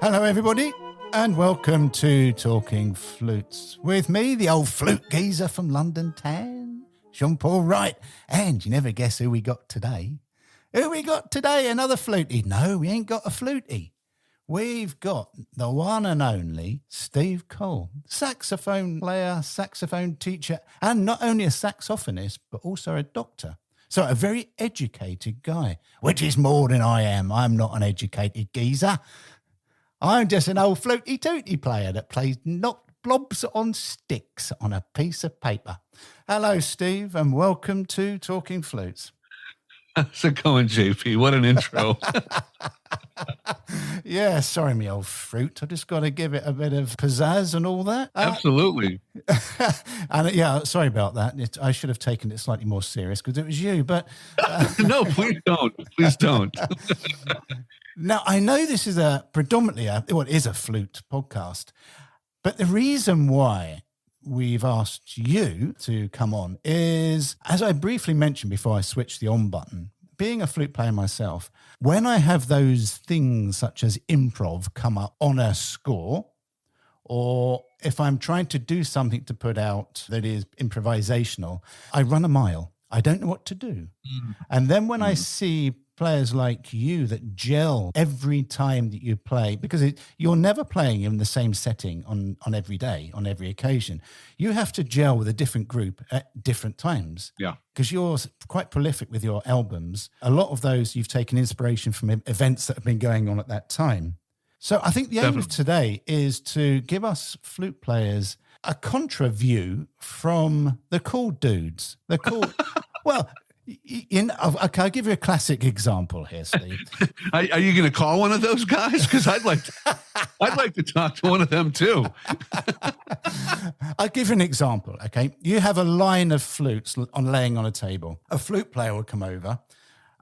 Hello, everybody, and welcome to Talking Flutes with me, the old flute geezer from London town, Jean-Paul Wright. And you never guess who we got today. Who we got today? Another flutie. No, we ain't got a flutie. We've got the one and only Steve Cole, saxophone player, saxophone teacher, and not only a saxophonist, but also a doctor. So a very educated guy, which is more than I am. I'm not an educated geezer. I'm just an old floaty-tooty player that plays knocked blobs on sticks on a piece of paper. Hello, Steve, and welcome to Talking Flutes. How's it going, JP? What an intro. Yeah, sorry, me old fruit. I just got to give it a bit of pizzazz and all that. Absolutely. And yeah, sorry about that. I should have taken it slightly more serious because it was you, but... No, please don't. Please don't. Now, I know this is a flute podcast, but the reason why we've asked you to come on is, as I briefly mentioned before I switched the on button, being a flute player myself, when I have those things such as improv come up on a score, or if I'm trying to do something to put out that is improvisational, I run a mile. I don't know what to do. And then when I see players like you that gel every time that you play, because you're never playing in the same setting on every day, on every occasion. You have to gel with a different group at different times. Yeah. Because you're quite prolific with your albums. A lot of those you've taken inspiration from events that have been going on at that time. So I think the aim of today is to give us flute players a contra view from the cool dudes. The cool, well... Okay, I'll give you a classic example here, Steve. Are you going to call one of those guys? Because I'd like to talk to one of them too. I'll give you an example. Okay, you have a line of flutes laying on a table. A flute player will come over,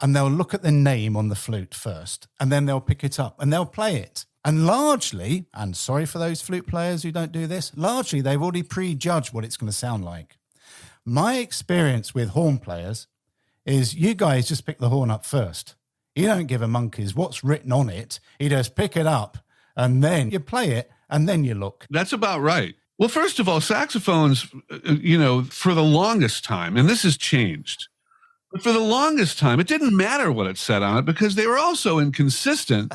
and they'll look at the name on the flute first, and then they'll pick it up and they'll play it. And largely, and sorry for those flute players who don't do this, largely they've already prejudged what it's going to sound like. My experience with horn players is you guys just pick the horn up first. You don't give a monkeys what's written on it. You just pick it up and then you play it and then you look. That's about right. Well, first of all, saxophones, for the longest time, and this has changed, but for the longest time, it didn't matter what it said on it because they were all so inconsistent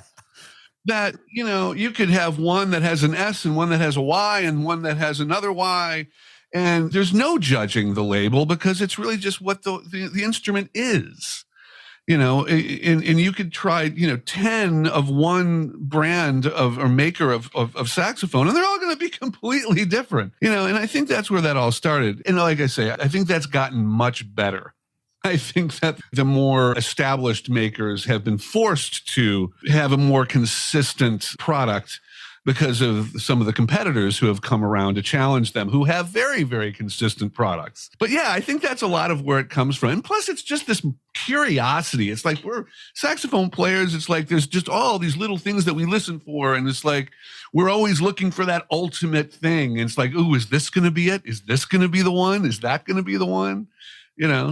that, you could have one that has an S and one that has a Y and one that has another Y. And there's no judging the label because it's really just what the instrument is, and you could try, 10 of one brand or maker of saxophone, and they're all going to be completely different, and I think that's where that all started. And like I say, I think that's gotten much better. I think that the more established makers have been forced to have a more consistent product because of some of the competitors who have come around to challenge them, who have very, very consistent products. But yeah, I think that's a lot of where it comes from. And plus, it's just this curiosity. It's like we're saxophone players. It's like there's just all these little things that we listen for. And it's like we're always looking for that ultimate thing. And it's like, ooh, is this going to be it? Is this going to be the one? Is that going to be the one?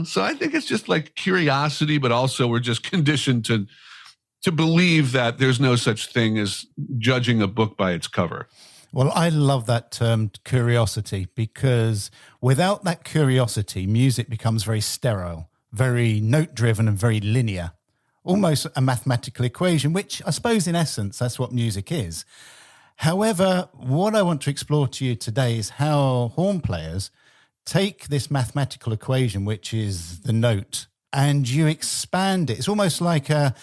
So I think it's just like curiosity, but also we're just conditioned to believe that there's no such thing as judging a book by its cover. Well, I love that term curiosity because without that curiosity, music becomes very sterile, very note-driven and very linear, almost a mathematical equation, which I suppose in essence, that's what music is. However, what I want to explore to you today is how horn players take this mathematical equation, which is the note, and you expand it. It's almost like a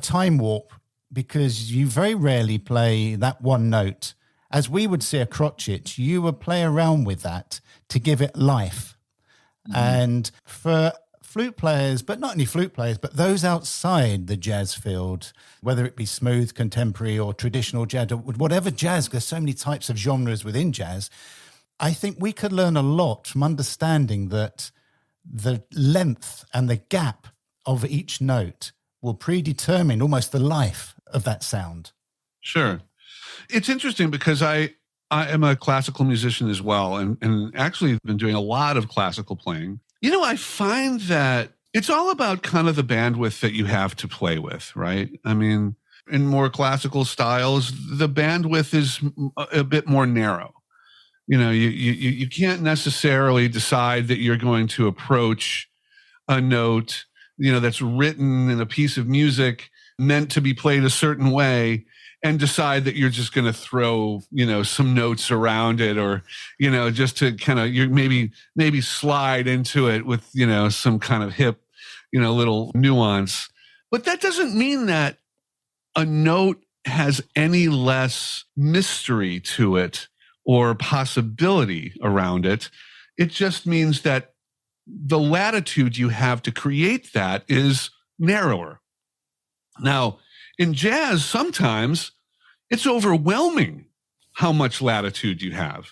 time warp because you very rarely play that one note. As we would see a crotchet, you would play around with that to give it life. Mm-hmm. And for flute players, but not only flute players, but those outside the jazz field, whether it be smooth, contemporary or traditional jazz, or whatever jazz, there's so many types of genres within jazz. I think we could learn a lot from understanding that the length and the gap of each note will predetermine almost the life of that sound. Sure. It's interesting because I am a classical musician as well, and actually been doing a lot of classical playing. I find that it's all about kind of the bandwidth that you have to play with, right? I mean, in more classical styles, the bandwidth is a bit more narrow. You can't necessarily decide that you're going to approach a note, that's written in a piece of music meant to be played a certain way and decide that you're just going to throw, some notes around it, or, just to kind of, you maybe slide into it with, some kind of hip, little nuance. But that doesn't mean that a note has any less mystery to it or possibility around it. It just means that the latitude you have to create that is narrower. Now, in jazz, sometimes it's overwhelming how much latitude you have,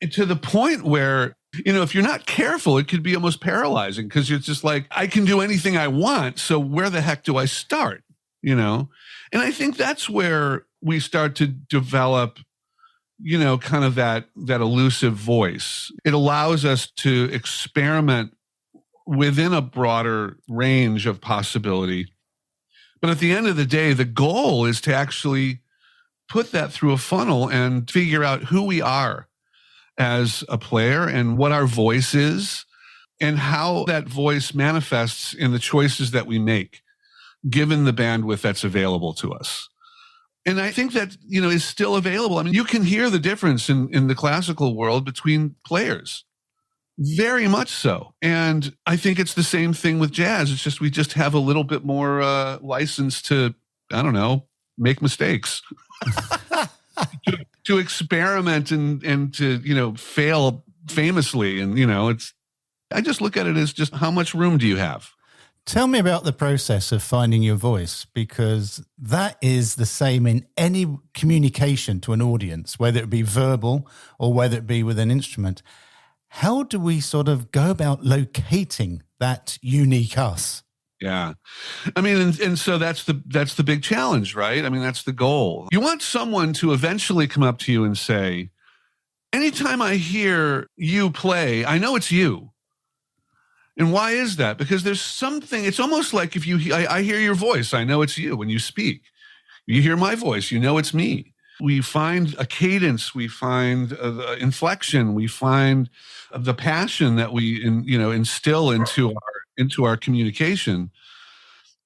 and to the point where, if you're not careful, it could be almost paralyzing, because you're just like, I can do anything I want, so where the heck do I start? And I think that's where we start to develop, kind of that elusive voice. It allows us to experiment within a broader range of possibility. But at the end of the day, the goal is to actually put that through a funnel and figure out who we are as a player and what our voice is and how that voice manifests in the choices that we make, given the bandwidth that's available to us. And I think that, is still available. I mean, you can hear the difference in the classical world between players. Very much so. And I think it's the same thing with jazz. It's just, we just have a little bit more license to, make mistakes, to experiment and to, fail famously. And, I just look at it as just, how much room do you have? Tell me about the process of finding your voice, because that is the same in any communication to an audience, whether it be verbal or whether it be with an instrument. How do we sort of go about locating that unique us? Yeah. I mean, and so that's the big challenge, right? I mean, that's the goal. You want someone to eventually come up to you and say, anytime I hear you play, I know it's you. And why is that? Because there's something, it's almost like if I hear your voice, I know it's you when you speak. You hear my voice, you know it's me. We find a cadence, we find the inflection, we find the passion that we instill into our communication.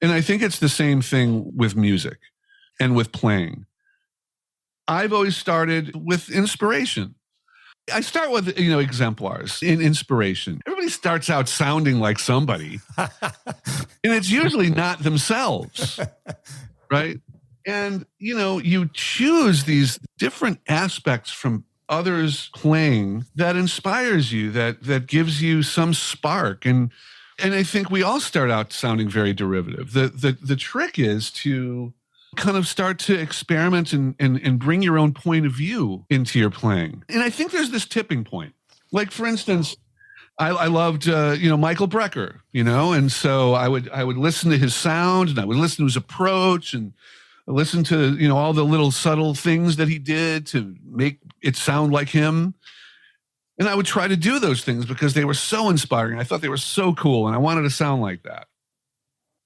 And I think it's the same thing with music and with playing. I've always started with inspiration. I start with, exemplars in inspiration. Everybody starts out sounding like somebody, and it's usually not themselves, right? And, you choose these different aspects from others playing that inspires you, that gives you some spark. And I think we all start out sounding very derivative. The trick is to kind of start to experiment and bring your own point of view into your playing. And I think there's this tipping point. Like, for instance, I loved, Michael Brecker, and so I would listen to his sound, and I would listen to his approach, and listen to, all the little subtle things that he did to make it sound like him. And I would try to do those things because they were so inspiring. I thought they were so cool, and I wanted to sound like that.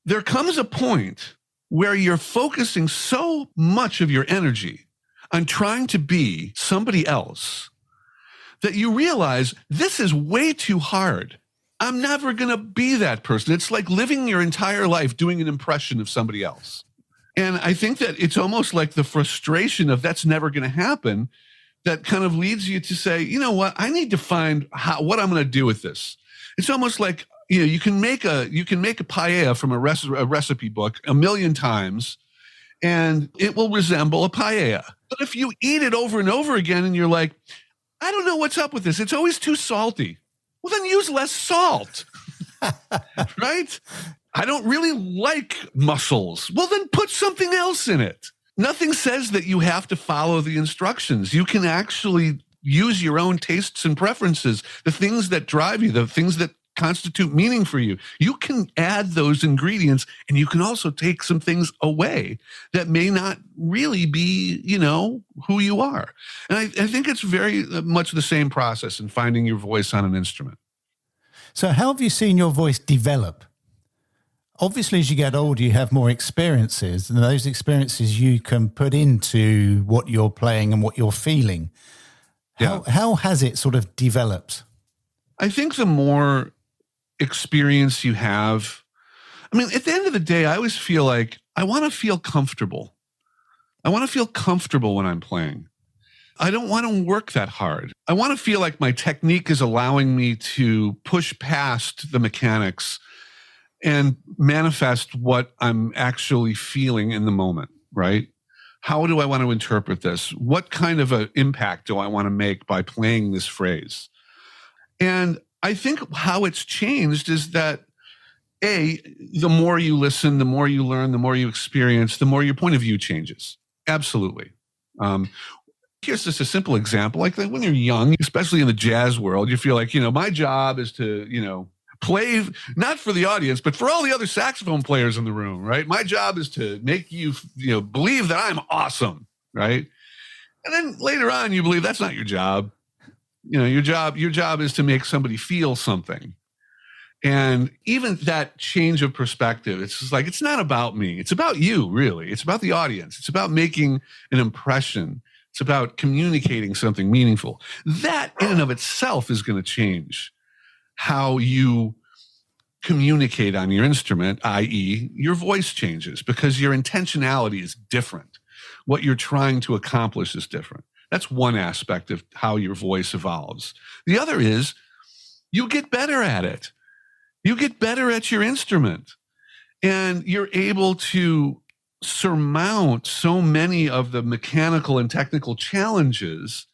There comes a point where you're focusing so much of your energy on trying to be somebody else that you realize this is way too hard. I'm never going to be that person. It's like living your entire life doing an impression of somebody else. And I think that it's almost like the frustration of that's never going to happen that kind of leads you to say, you know what, I need to find what I'm going to do with this. It's almost like, you can make a paella from a recipe book 1,000,000 times, and it will resemble a paella. But if you eat it over and over again, and you're like, I don't know what's up with this. It's always too salty. Well, then use less salt, right? I don't really like mussels. Well, then put something else in it. Nothing says that you have to follow the instructions. You can actually use your own tastes and preferences, the things that drive you, the things that constitute meaning for you. You can add those ingredients, and you can also take some things away that may not really be, who you are. And I think it's very much the same process in finding your voice on an instrument. So how have you seen your voice develop Obviously, as you get older, you have more experiences, and those experiences you can put into what you're playing and what you're feeling. How has it sort of developed? I think the more experience you have, I mean, at the end of the day, I always feel like I want to feel comfortable. I want to feel comfortable when I'm playing. I don't want to work that hard. I want to feel like my technique is allowing me to push past the mechanics and manifest what I'm actually feeling in the moment, right? How do I want to interpret this? What kind of an impact do I want to make by playing this phrase? And I think how it's changed is that, the more you listen, the more you learn, the more you experience, the more your point of view changes. Absolutely. Here's just a simple example. Like when you're young, especially in the jazz world, you feel like, my job is to, play not for the audience, but for all the other saxophone players in the room, right? My job is to make you, believe that I'm awesome, right? And then later on, you believe that's not your job. Your job is to make somebody feel something. And even that change of perspective, it's just like, it's not about me. It's about you, really. It's about the audience. It's about making an impression. It's about communicating something meaningful. That in and of itself is going to change how you communicate on your instrument, i.e. your voice changes because your intentionality is different. What you're trying to accomplish is different. That's one aspect of how your voice evolves. The other is you get better at it. You get better at your instrument, and you're able to surmount so many of the mechanical and technical challenges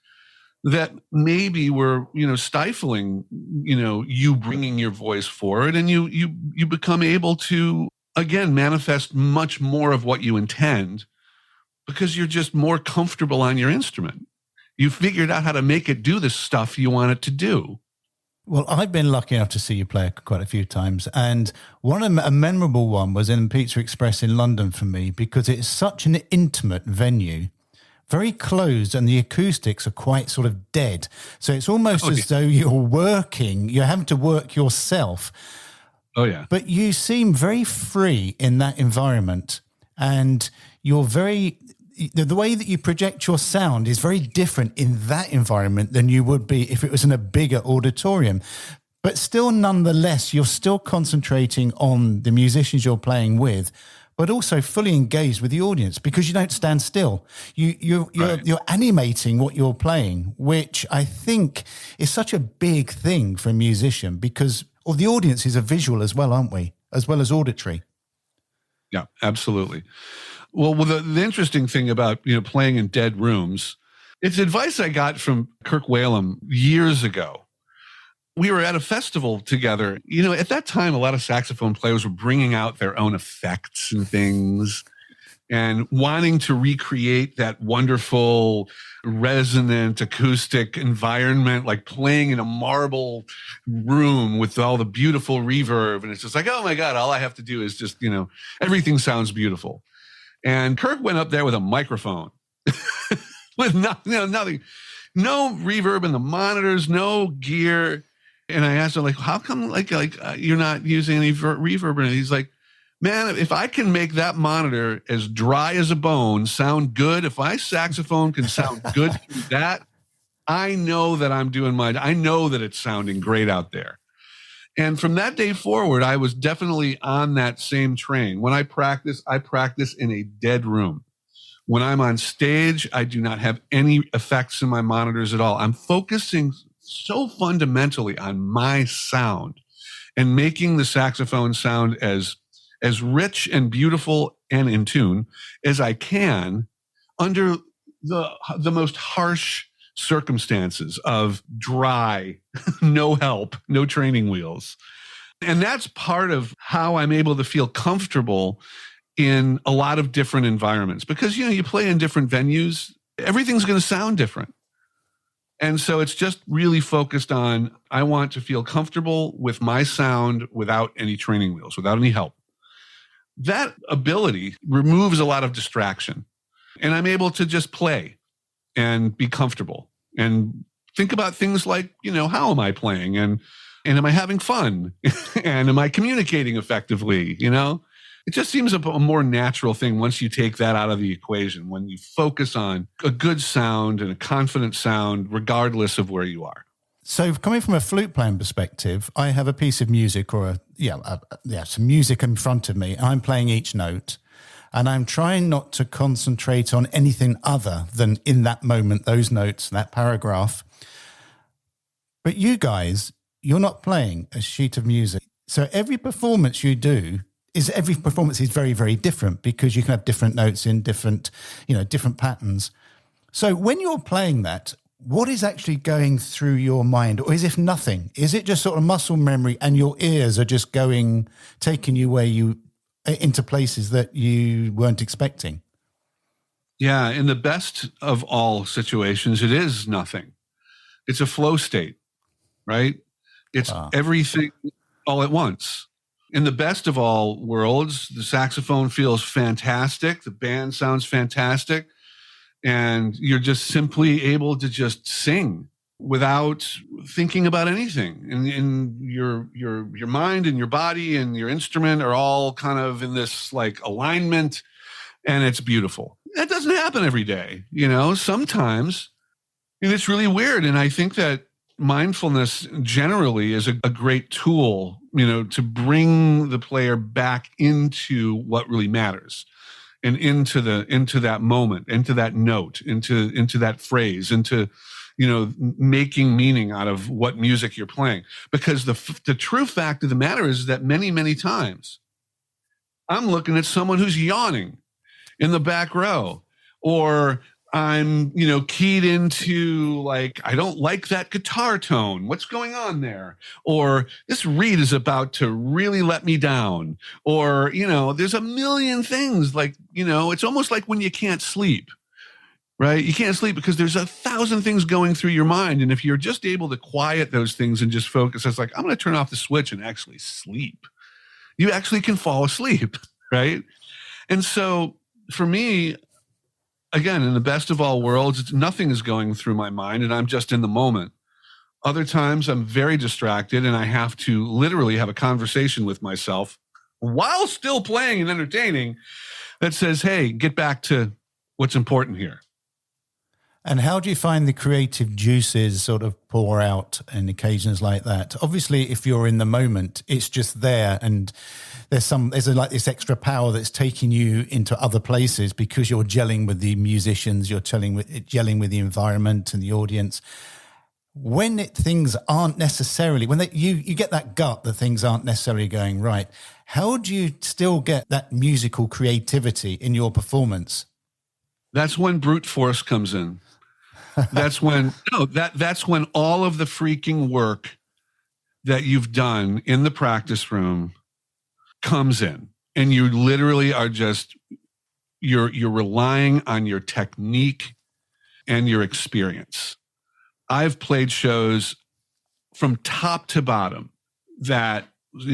that maybe were, stifling, you bringing your voice forward, and you become able to, again, manifest much more of what you intend because you're just more comfortable on your instrument. You figured out how to make it do the stuff you want it to do. Well, I've been lucky enough to see you play quite a few times, and a memorable one was in Pizza Express in London for me because it's such an intimate venue, very closed, and the acoustics are quite sort of dead. So it's almost as though you're having to work yourself. Oh, yeah. But you seem very free in that environment, and you're the way that you project your sound is very different in that environment than you would be if it was in a bigger auditorium. But still, nonetheless, you're still concentrating on the musicians you're playing with, but also fully engaged with the audience because you don't stand still. You're animating what you're playing, which I think is such a big thing for a musician because the audience is a visual as well, aren't we? As well as auditory. Yeah, absolutely. Well, the interesting thing about, playing in dead rooms, it's advice I got from Kirk Whalum years ago. We were at a festival together. At that time, a lot of saxophone players were bringing out their own effects and things and wanting to recreate that wonderful resonant acoustic environment, like playing in a marble room with all the beautiful reverb. And it's just like, oh my God, all I have to do is just, everything sounds beautiful. And Kirk went up there with a microphone with nothing, no reverb in the monitors, no gear. And I asked him, like, how come you're not using any reverb? And he's like, man, if I can make that monitor as dry as a bone sound good, if my saxophone can sound good through that, I know that I know that it's sounding great out there. And from that day forward, I was definitely on that same train. When I practice in a dead room. When I'm on stage, I do not have any effects in my monitors at all. I'm focusing so fundamentally on my sound and making the saxophone sound as rich and beautiful and in tune as I can under the most harsh circumstances of dry, no help, no training wheels. And that's part of how I'm able to feel comfortable in a lot of different environments because, you play in different venues, everything's going to sound different. And so it's just really focused on, I want to feel comfortable with my sound without any training wheels, without any help. That ability removes a lot of distraction. And I'm able to just play and be comfortable and think about things like, how am I playing? And And am I having fun? And am I communicating effectively? It just seems a more natural thing once you take that out of the equation, when you focus on a good sound and a confident sound, regardless of where you are. So coming from a flute playing perspective, I have a piece of music or some music in front of me. I'm playing each note and I'm trying not to concentrate on anything other than in that moment, those notes, that paragraph. But you guys, you're not playing a sheet of music. So every performance is very, very different because you can have different notes in different patterns. So when you're playing that, what is actually going through your mind? Or is it nothing? Is it just sort of muscle memory and your ears are just taking you into places that you weren't expecting? Yeah, in the best of all situations, it is nothing. It's a flow state, right? It's everything all at once. In the best of all worlds, the saxophone feels fantastic. The band sounds fantastic. And you're just simply able to just sing without thinking about anything. And your mind and your body and your instrument are all kind of in this like alignment, and it's beautiful. That doesn't happen every day, sometimes. And it's really weird. And I think that mindfulness generally is a great tool, to bring the player back into what really matters. And into that moment, into that note, into that phrase, into making meaning out of what music you're playing. Because the true fact of the matter is that many, many times I'm looking at someone who's yawning in the back row, or I'm keyed into like, I don't like that guitar tone. What's going on there? Or this reed is about to really let me down. Or, there's a million things like, it's almost like when you can't sleep, right? You can't sleep because there's 1,000 things going through your mind. And if you're just able to quiet those things and just focus, it's like, I'm going to turn off the switch and actually sleep. You actually can fall asleep, right? And so for me, again, in the best of all worlds, nothing is going through my mind and I'm just in the moment. Other times I'm very distracted and I have to literally have a conversation with myself while still playing and entertaining that says, hey, get back to what's important here. And how do you find the creative juices sort of pour out in occasions like that? Obviously, if you're in the moment, it's just there, and there's like this extra power that's taking you into other places because you're gelling with the musicians, you're gelling with the environment and the audience. When things aren't necessarily, you get that gut that things aren't necessarily going right, how do you still get that musical creativity in your performance? That's when brute force comes in. That's when all of the freaking work that you've done in the practice room comes in, and you literally are just you're relying on your technique and your experience. I've played shows from top to bottom that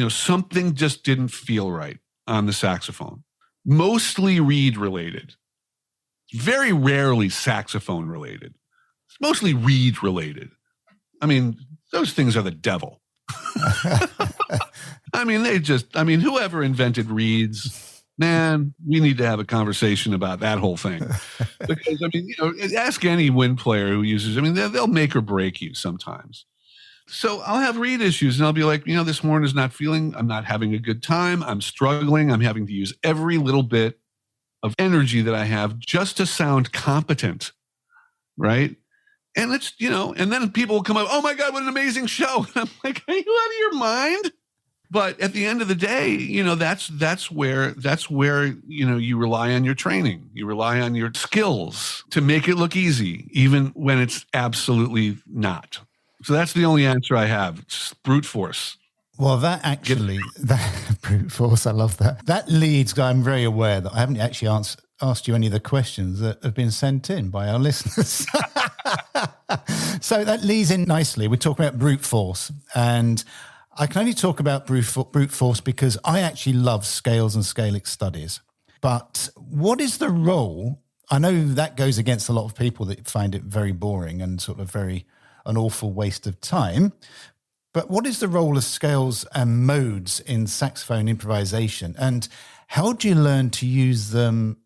something just didn't feel right on the saxophone. Mostly reed related, very rarely saxophone related. It's mostly reed related. I mean, those things are the devil. Whoever invented reeds, man, we need to have a conversation about that whole thing. Because, ask any wind player who uses, they'll make or break you sometimes. So I'll have reed issues and I'll be like, this horn is I'm not having a good time. I'm struggling. I'm having to use every little bit of energy that I have just to sound competent. Right. And it's, and then people will come up, oh my God, what an amazing show. And I'm like, are you out of your mind? But at the end of the day, that's where you rely on your training. You rely on your skills to make it look easy, even when it's absolutely not. So that's the only answer I have. It's brute force. Well, that brute force, I love that. That leads, I'm very aware that I haven't actually asked you any of the questions that have been sent in by our listeners. So that leads in nicely. We're talking about brute force, and I can only talk about brute force because I actually love scales and scalic studies. But what is the role? I know that goes against a lot of people that find it very boring and sort of an awful waste of time. But what is the role of scales and modes in saxophone improvisation, and how do you learn to use them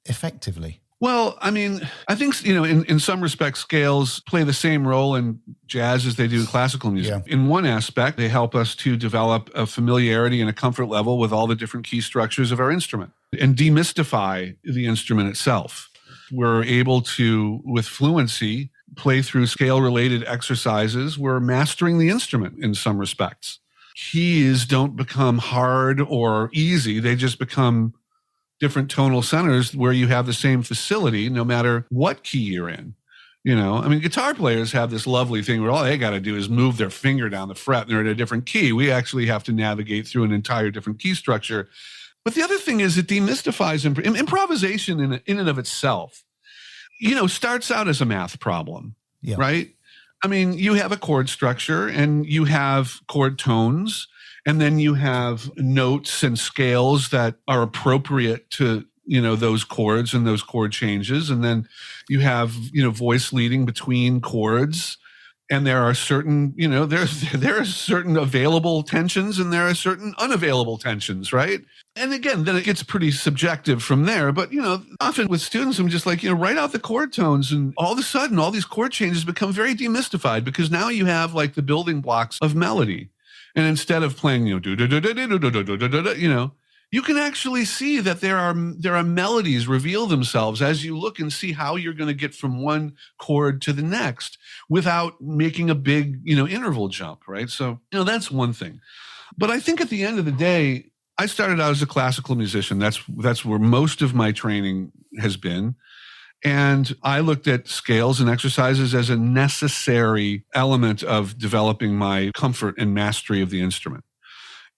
effectively? Well, I mean, I think, in some respects, scales play the same role in jazz as they do in classical music. Yeah. In one aspect, they help us to develop a familiarity and a comfort level with all the different key structures of our instrument and demystify the instrument itself. We're able to, with fluency, play through scale-related exercises. We're mastering the instrument in some respects. Keys don't become hard or easy. They just become different tonal centers where you have the same facility no matter what key you're in. Guitar players have this lovely thing where all they got to do is move their finger down the fret and they're in a different key. We actually have to navigate through an entire different key structure. But the other thing is it demystifies improvisation in and of itself. Starts out as a math problem, right? I mean, you have a chord structure and you have chord tones, and then you have notes and scales that are appropriate to, those chords and those chord changes. And then you have, voice leading between chords. And there are certain, there are certain available tensions and there are certain unavailable tensions, right? And again, then it gets pretty subjective from there. But, often with students, I'm just like, write out the chord tones. And all of a sudden, all these chord changes become very demystified because now you have like the building blocks of melody. And instead of playing, you can actually see that there are melodies reveal themselves as you look and see how you're going to get from one chord to the next without making a big, interval jump, right? So, that's one thing. But I think at the end of the day, I started out as a classical musician. That's where most of my training has been. And I looked at scales and exercises as a necessary element of developing my comfort and mastery of the instrument.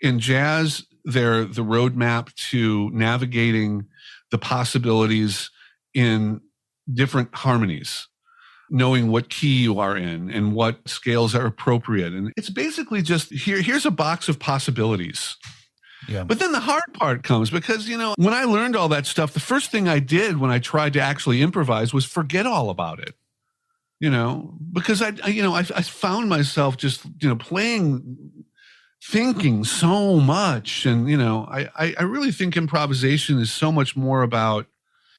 In jazz, they're the roadmap to navigating the possibilities in different harmonies, knowing what key you are in and what scales are appropriate. And it's basically just here's a box of possibilities. Yeah. But then the hard part comes because, when I learned all that stuff, the first thing I did when I tried to actually improvise was forget all about it, because I found myself just, playing, thinking so much. And, I really think improvisation is so much more about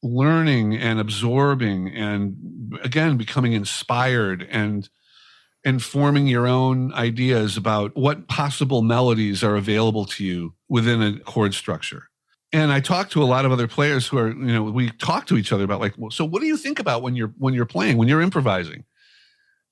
learning and absorbing and, again, becoming inspired and forming your own ideas about what possible melodies are available to you within a chord structure. And I talk to a lot of other players who are, we talk to each other about like, well, so what do you think about when you're playing, when you're improvising?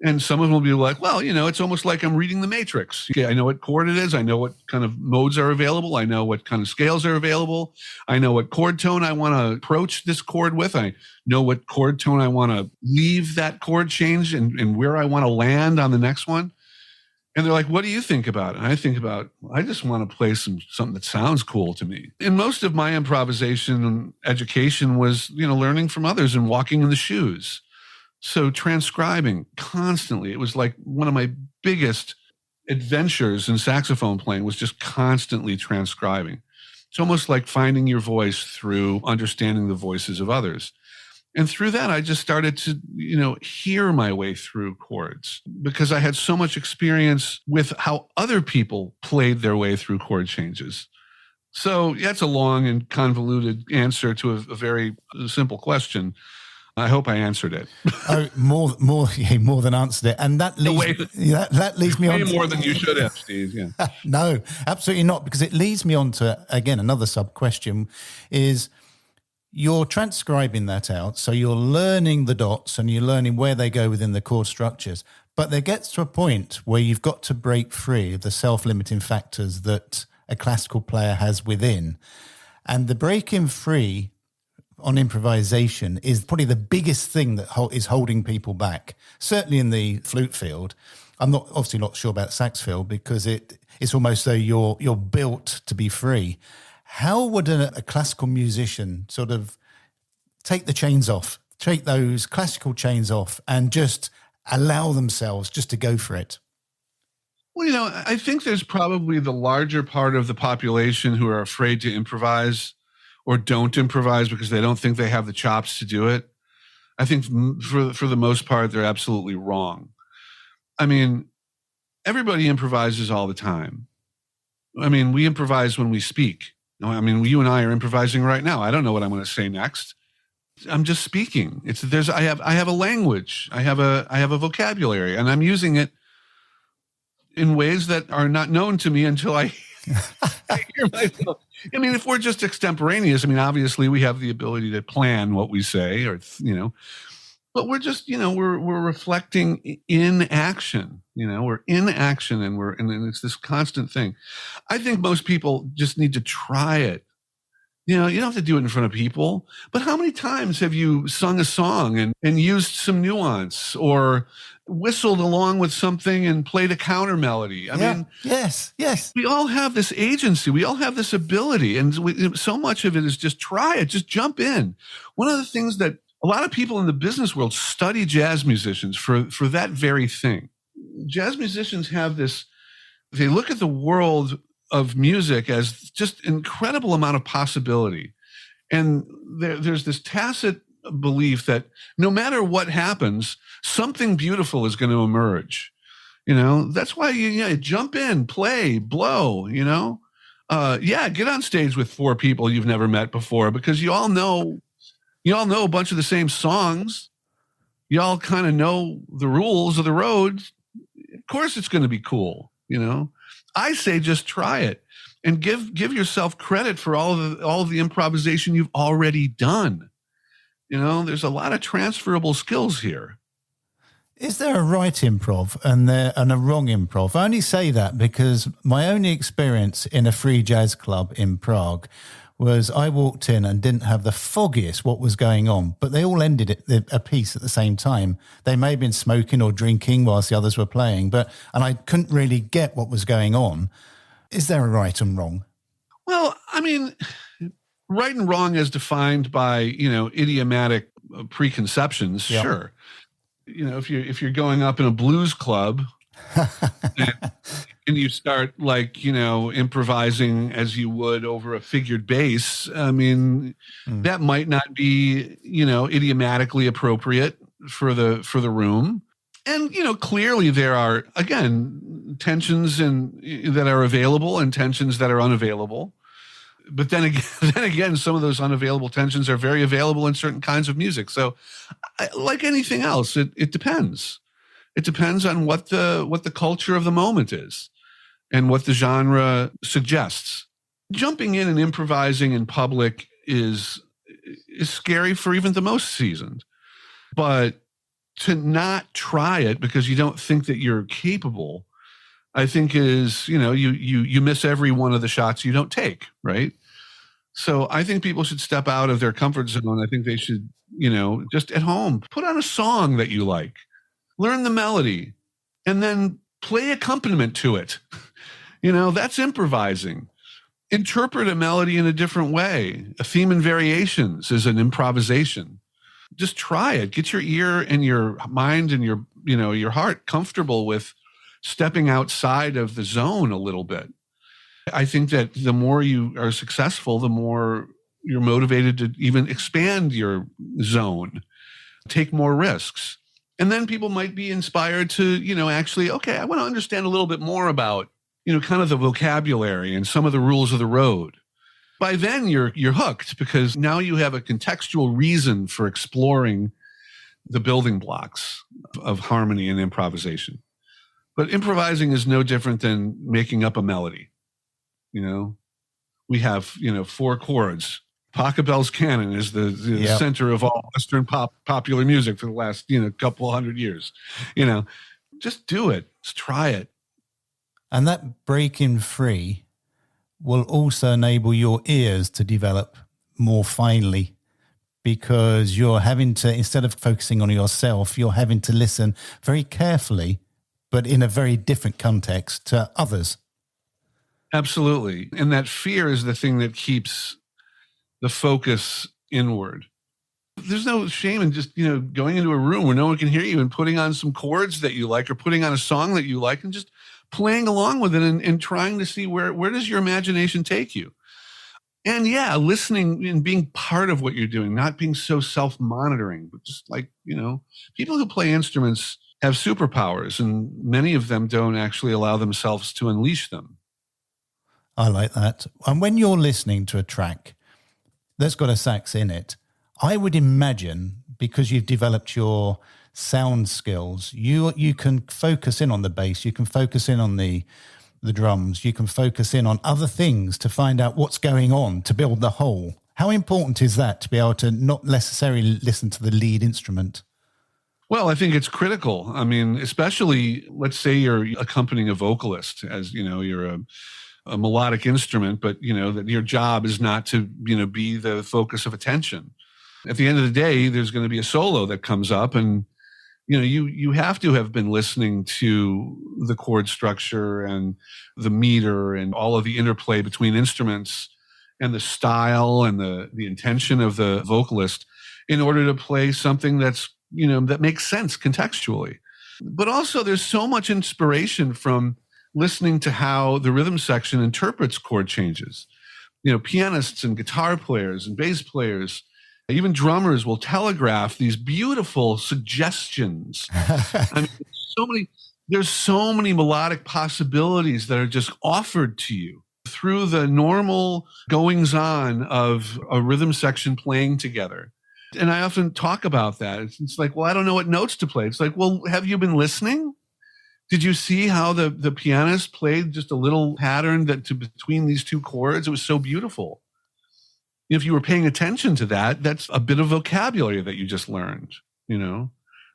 And some of them will be like, well, it's almost like I'm reading the Matrix. Okay, I know what chord it is. I know what kind of modes are available. I know what kind of scales are available. I know what chord tone I want to approach this chord with. I know what chord tone I want to leave that chord change and where I want to land on the next one. And they're like, what do you think about it? And I think about, I just want to play something that sounds cool to me. And most of my improvisation and education was, learning from others and walking in the shoes. So transcribing constantly, it was like one of my biggest adventures in saxophone playing was just constantly transcribing. It's almost like finding your voice through understanding the voices of others. And through that, I just started to, hear my way through chords because I had so much experience with how other people played their way through chord changes. So that's a long and convoluted answer to a very simple question. I hope I answered it. Oh, more than answered it, and that leads me on. Way more than you should have, Steve. Yeah. No, absolutely not, because it leads me on to again another sub question: is you're transcribing that out, so you're learning the dots and you're learning where they go within the chord structures. But there gets to a point where you've got to break free of the self-limiting factors that a classical player has within, and the breaking free on improvisation is probably the biggest thing that is holding people back, certainly in the flute field. I'm obviously not sure about sax field because it's almost though you're built to be free. How would a classical musician sort of take the chains off, take those classical chains off and just allow themselves just to go for it? Well, I think there's probably the larger part of the population who are afraid to improvise or don't improvise because they don't think they have the chops to do it. I think for the most part, they're absolutely wrong. I mean, everybody improvises all the time. I mean, we improvise when we speak. I mean, you and I are improvising right now. I don't know what I'm going to say next. I'm just speaking. I have a language. I have a vocabulary, and I'm using it in ways that are not known to me until I hear myself. I mean, if we're just extemporaneous, I mean, obviously we have the ability to plan what we say, or but we're just, we're reflecting in action. We're in action, and it's this constant thing. I think most people just need to try it. You don't have to do it in front of people, but how many times have you sung a song and used some nuance, or whistled along with something and played a counter melody? I mean, yes. We all have this agency. We all have this ability. And so much of it is just try it, just jump in. One of the things that a lot of people in the business world study jazz musicians for that very thing. Jazz musicians have this, they look at the world of music as just incredible amount of possibility. And there's this tacit belief that no matter what happens, something beautiful is going to emerge. That's why you jump in, play, blow, get on stage with 4 people you've never met before, because you all know a bunch of the same songs. You all kind of know the rules of the road. Of course it's going to be cool. I say just try it, and give yourself credit for all of the improvisation you've already done. There's a lot of transferable skills here. Is there a right improv and a wrong improv? I only say that because my only experience in a free jazz club in Prague was I walked in and didn't have the foggiest what was going on, but they all ended a piece at the same time. They may have been smoking or drinking whilst the others were playing, and I couldn't really get what was going on. Is there a right and wrong? Well, I mean, right and wrong as defined by, idiomatic preconceptions, yep. Sure. If you're going up in a blues club and you start improvising as you would over a figured bass, I mean, that might not be, idiomatically appropriate for the room. And, clearly there are, again, tensions that are available and tensions that are unavailable. But then again, some of those unavailable tensions are very available in certain kinds of music. So like anything else, it depends. It depends on what the culture of the moment is and what the genre suggests. Jumping in and improvising in public is scary for even the most seasoned. But to not try it because you don't think that you're capable, I think is, you miss every one of the shots you don't take, right? So I think people should step out of their comfort zone. I think they should, just at home, put on a song that you like, learn the melody, and then play accompaniment to it. That's improvising. Interpret a melody in a different way. A theme and variations is an improvisation. Just try it. Get your ear and your mind and your heart comfortable with stepping outside of the zone a little bit. I think that the more you are successful, the more you're motivated to even expand your zone, take more risks. And then people might be inspired to, actually, okay, I want to understand a little bit more about, kind of the vocabulary and some of the rules of the road. By then you're hooked, because now you have a contextual reason for exploring the building blocks of harmony and improvisation. But improvising is no different than making up a melody. We have, 4 chords. Pachelbel's canon is the yep. center of all Western popular music for the last, couple hundred years. Just do it. Just try it. And that breaking free will also enable your ears to develop more finely, because you're having to, instead of focusing on yourself, you're having to listen very carefully, but in a very different context to others. Absolutely. And that fear is the thing that keeps the focus inward. There's no shame in just, going into a room where no one can hear you and putting on some chords that you like, or putting on a song that you like, and just playing along with it and trying to see where does your imagination take you. And yeah, listening and being part of what you're doing, not being so self-monitoring, but just like, people who play instruments have superpowers, and many of them don't actually allow themselves to unleash them. I like that. And when you're listening to a track that's got a sax in it, I would imagine, because you've developed your sound skills, you can focus in on the bass, you can focus in on the drums, you can focus in on other things to find out what's going on, to build the whole. How important is that, to be able to not necessarily listen to the lead instrument? Well, I think it's critical. I mean, especially, let's say you're accompanying a vocalist, as you know, you're a melodic instrument, but you know that your job is not to, be the focus of attention. At the end of the day, there's going to be a solo that comes up, and you have to have been listening to the chord structure and the meter and all of the interplay between instruments and the style and the intention of the vocalist in order to play something that's, that makes sense contextually. But also there's so much inspiration from listening to how the rhythm section interprets chord changes. Pianists and guitar players and bass players, even drummers will telegraph these beautiful suggestions. I mean, there's so many melodic possibilities that are just offered to you through the normal goings on of a rhythm section playing together. And I often talk about that. It's like, well, I don't know what notes to play. It's like, well, have you been listening? Did you see how the pianist played just a little pattern between these two chords? It was so beautiful. If you were paying attention to that, that's a bit of vocabulary that you just learned,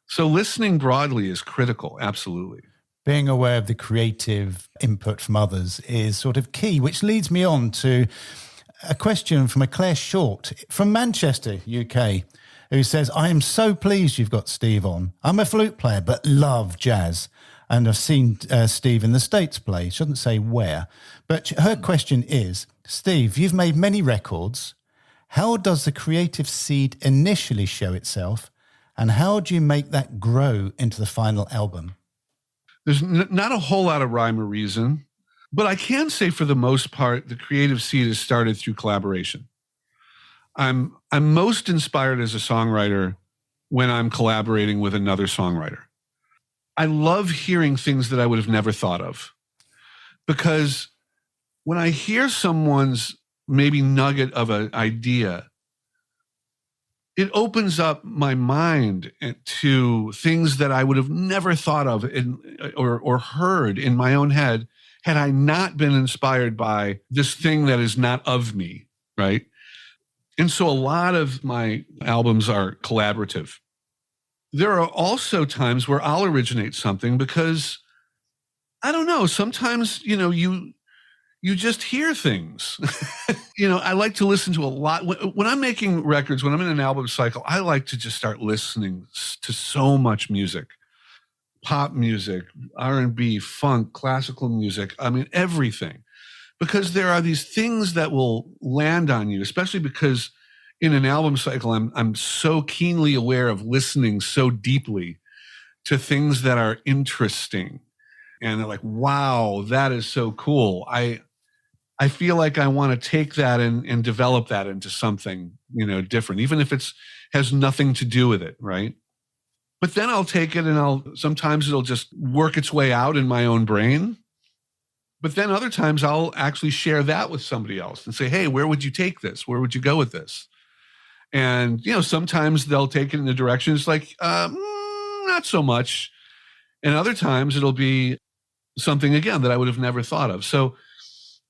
So listening broadly is critical, absolutely. Being aware of the creative input from others is sort of key, which leads me on to a question from a Claire Short from Manchester, UK, who says, I am so pleased you've got Steve on. I'm a flute player, but love jazz. And I've seen Steve in the States play. She doesn't say where. But her question is, Steve, you've made many records. How does the creative seed initially show itself? And how do you make that grow into the final album? There's not a whole lot of rhyme or reason, but I can say for the most part, the creative seed is started through collaboration. I'm most inspired as a songwriter when I'm collaborating with another songwriter. I love hearing things that I would have never thought of, because when I hear someone's maybe nugget of an idea, it opens up my mind to things that I would have never thought of or heard in my own head had I not been inspired by this thing that is not of me, right? And so a lot of my albums are collaborative. There are also times where I'll originate something because, I don't know, sometimes, you just hear things. I like to listen to a lot. When I'm making records, when I'm in an album cycle, I like to just start listening to so much music. Pop music, R&B, funk, classical music. I mean, everything. Because there are these things that will land on you, especially because in an album cycle, I'm so keenly aware of listening so deeply to things that are interesting. And they're like, wow, that is so cool. I feel like I want to take that and develop that into something, different, even if has nothing to do with it, right? But then I'll take it and sometimes it'll just work its way out in my own brain. But then other times I'll actually share that with somebody else and say, hey, where would you take this? Where would you go with this? And, sometimes they'll take it in the direction it's like, not so much. And other times it'll be something, again, that I would have never thought of. So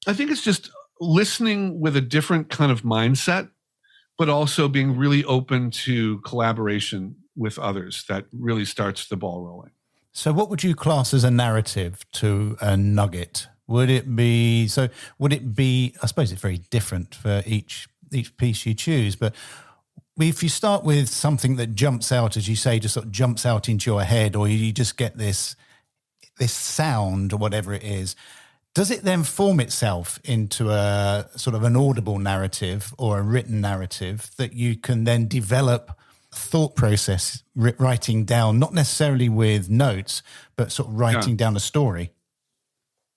I think it's just listening with a different kind of mindset, but also being really open to collaboration with others that really starts the ball rolling. So what would you class as a narrative to a nugget? Would it be, I suppose it's very different for each piece you choose, but if you start with something that jumps out, as you say, just sort of jumps out into your head, or you just get this sound or whatever it is, does it then form itself into a sort of an audible narrative or a written narrative that you can then develop thought process, writing down, not necessarily with notes, but sort of writing down a story?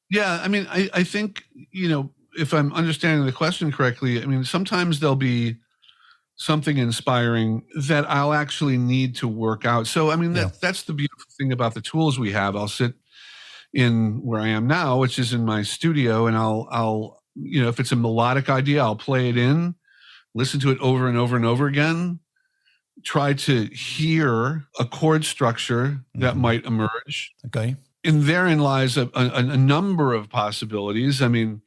Yeah, I mean, I think, if I'm understanding the question correctly, I mean, sometimes there'll be something inspiring that I'll actually need to work out. So, I mean, that's the beautiful thing about the tools we have. I'll sit in where I am now, which is in my studio, and I'll, if it's a melodic idea, I'll play it in, listen to it over and over and over again, try to hear a chord structure that might emerge. Okay. And therein lies a number of possibilities. I mean,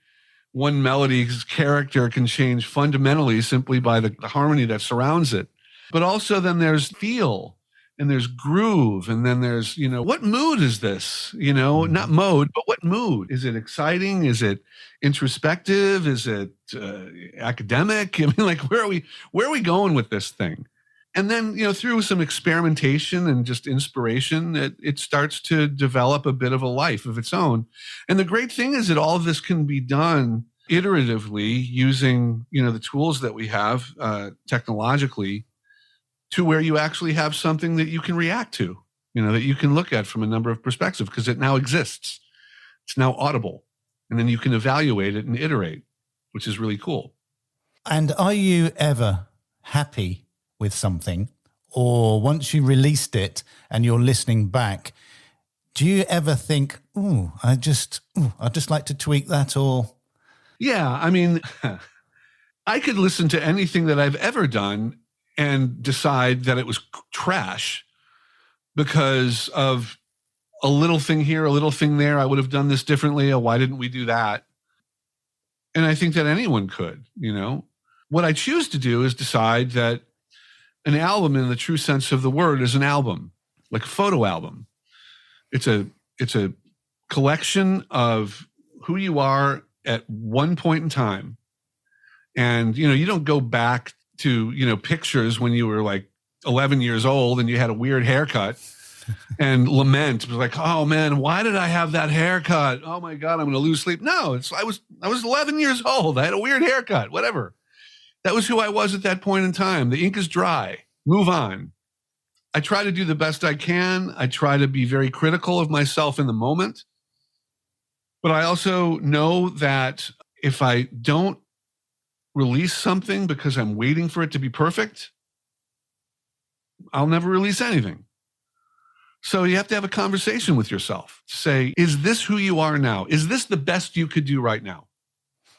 one melody's character can change fundamentally simply by the harmony that surrounds it. But also then there's feel and there's groove. And then there's, what mood is this? Not mode, but what mood? Is it exciting? Is it introspective? Is it academic? I mean, like, where are we going with this thing? And then, through some experimentation and just inspiration, it starts to develop a bit of a life of its own. And the great thing is that all of this can be done iteratively using, the tools that we have technologically, to where you actually have something that you can react to, that you can look at from a number of perspectives, because it now exists. It's now audible. And then you can evaluate it and iterate, which is really cool. And are you ever happy with something, or once you released it and you're listening back, do you ever think, I'd just like to tweak that? Or yeah, I mean, I could listen to anything that I've ever done and decide that it was trash because of a little thing here, a little thing there. I would have done this differently. Why didn't we do that? And I think that anyone could. What I choose to do is decide that an album, in the true sense of the word, is an album, like a photo album. It's a collection of who you are at one point in time. And, you don't go back to, pictures when you were like 11 years old and you had a weird haircut and lament. It was like, oh man, why did I have that haircut? Oh my God, I'm going to lose sleep. No, I was 11 years old. I had a weird haircut, whatever. That was who I was at that point in time. The ink is dry. Move on. I try to do the best I can. I try to be very critical of myself in the moment. But I also know that if I don't release something because I'm waiting for it to be perfect, I'll never release anything. So you have to have a conversation with yourself to say, is this who you are now? Is this the best you could do right now?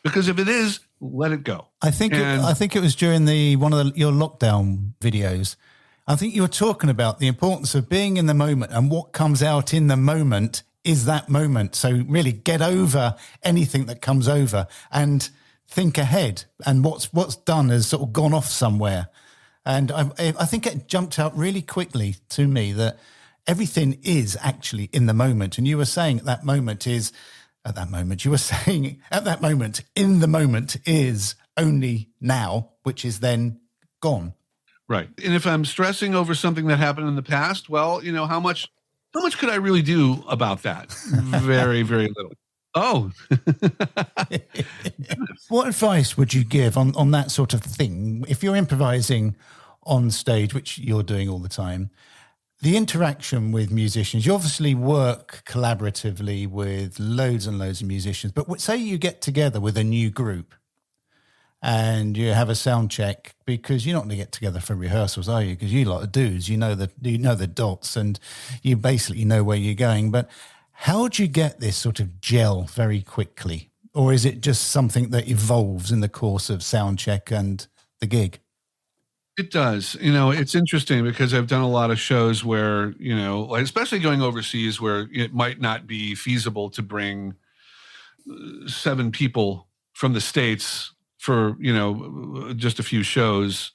Because if it is, let it go. I think it was during one of your lockdown videos. I think you were talking about the importance of being in the moment, and what comes out in the moment is that moment. So really get over anything that comes over and think ahead. And what's done has sort of gone off somewhere. And I think it jumped out really quickly to me that everything is actually in the moment. And you were saying in the moment, in the moment is only now, which is then gone. Right. And if I'm stressing over something that happened in the past, well, how much could I really do about that? Very, very little. Oh. What advice would you give on that sort of thing? If you're improvising on stage, which you're doing all the time, the interaction with musicians, you obviously work collaboratively with loads and loads of musicians, but say you get together with a new group and you have a sound check, because you're not going to get together for rehearsals, are you? Because you lot of dudes, you know the dots and you basically know where you're going. But how do you get this sort of gel very quickly? Or is it just something that evolves in the course of sound check and the gig? It does. It's interesting because I've done a lot of shows where, especially going overseas, where it might not be feasible to bring 7 people from the States for, just a few shows.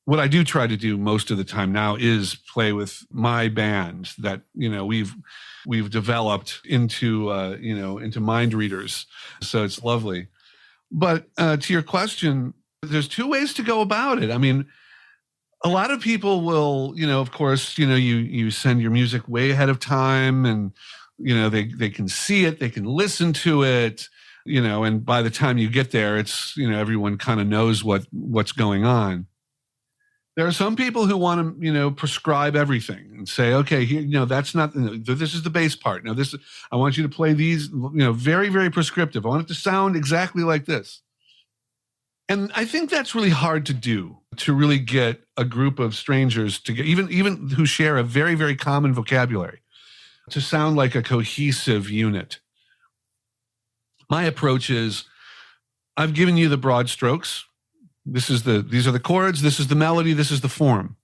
What I do try to do most of the time now is play with my band that, we've developed into mind readers. So it's lovely. But to your question, there's 2 ways to go about it. I mean, a lot of people will, of course, you send your music way ahead of time, and, they can see it, they can listen to it, and by the time you get there, it's, everyone kind of knows what's going on. There are some people who want to, prescribe everything and say, okay, here, that's not, this is the bass part. Now I want you to play these, very, very prescriptive. I want it to sound exactly like this. And I think that's really hard to do to really get a group of strangers to get, even who share a very, very common vocabulary, to sound like a cohesive unit. My approach is, I've given you the broad strokes. These are the chords, this is the melody, this is the form.